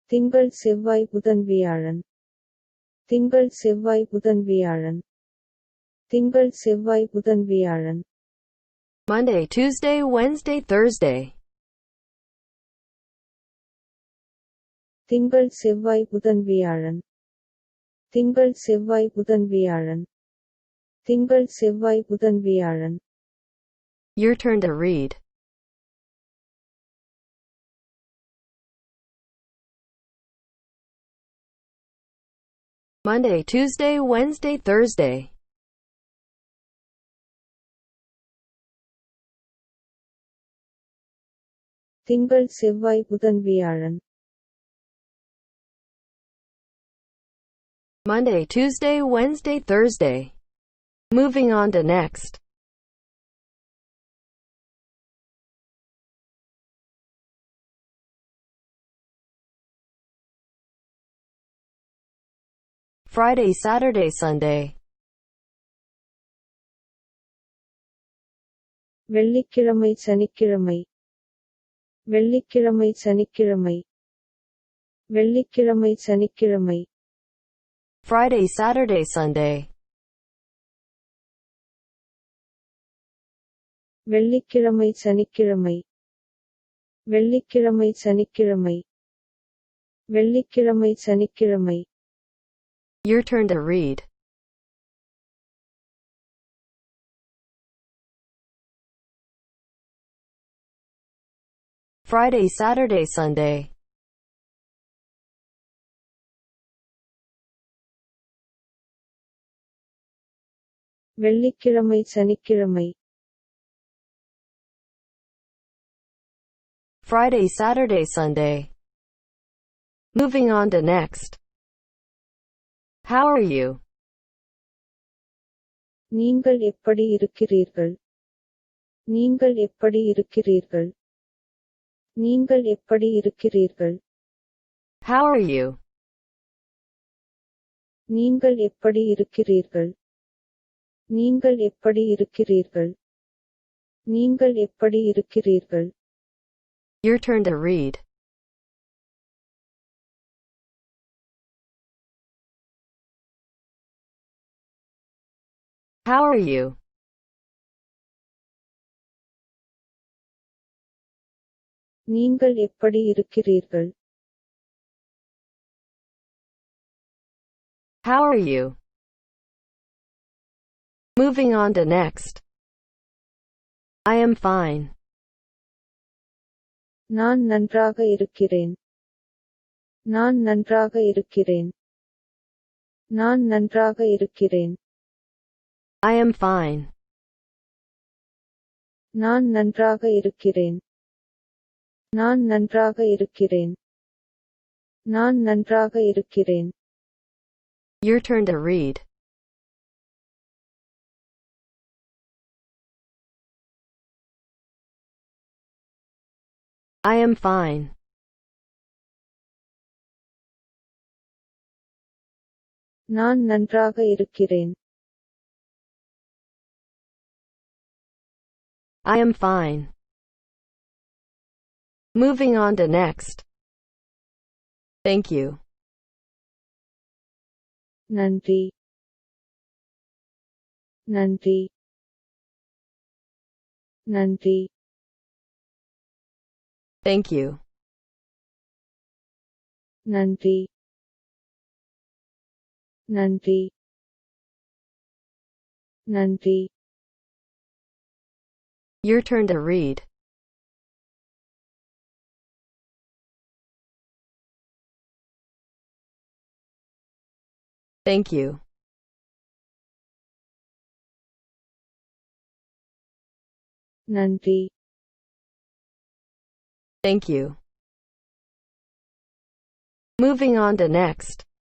திங்கள் செவ்வாய் புதன் வியாழன். திங்கள் செவ்வாய் புதன் வியாழன். திங்கள் செவ்வாய் புதன் வியாழன். Monday, Tuesday, Wednesday, Thursday. திங்கள் செவ்வாய் புதன் வியாழன். திங்கள் செவ்வாய் புதன் வியாழன். திங்கள் செவ்வாய் புதன் வியாழன். Your turn to read. Monday, Tuesday, Wednesday, Thursday. திங்கள் செவ்வாய் புதன் வியாழன். Monday, Tuesday, Wednesday, Thursday. Moving on to next. Friday, Saturday, Sunday. வெள்ளிக்கிழமை சனிக்கிழமை. வெள்ளிக்கிழமை சனிக்கிழமை. வெள்ளிக்கிழமை சனிக்கிழமை. Friday, Saturday, Sunday. வெள்ளிக்கிழமை சனிக்கிழமை. வெள்ளிக்கிழமை சனிக்கிழமை. வெள்ளிக்கிழமை சனிக்கிழமை. Your turn to read. Friday, Saturday, Sunday. வெள்ளிக்கிழமை சனிக்கிழமை. Friday, Saturday, Sunday. Moving on to next. How are you? நீங்கள் எப்படி இருக்கிறீர்கள்? நீங்கள் எப்படி இருக்கிறீர்கள்? நீங்கள் எப்படி இருக்கிறீர்கள்? How are you? நீங்கள் எப்படி இருக்கிறீர்கள்? நீங்கள் எப்படி இருக்கிறீர்கள்? நீங்கள் எப்படி இருக்கிறீர்கள்? Your turn to read. How are you? நீங்கள் எப்படி இருக்கிறீர்கள்? How are you? Moving on to next. I am fine. நான் நன்றாக இருக்கிறேன். நான் நன்றாக இருக்கிறேன். நான் நன்றாக இருக்கிறேன். I am fine. நான் நன்றாக இருக்கிறேன். நான் நன்றாக இருக்கிறேன். நான் நன்றாக இருக்கிறேன். Your turn to read. I am fine. நான் நன்றாக இருக்கிறேன். I am fine. Moving on to next. Thank you. நன்றி. நன்றி. நன்றி. Thank you. நன்றி. நன்றி. நன்றி. Your turn to read. Thank you. நன்றி. Thank you. Moving on to next.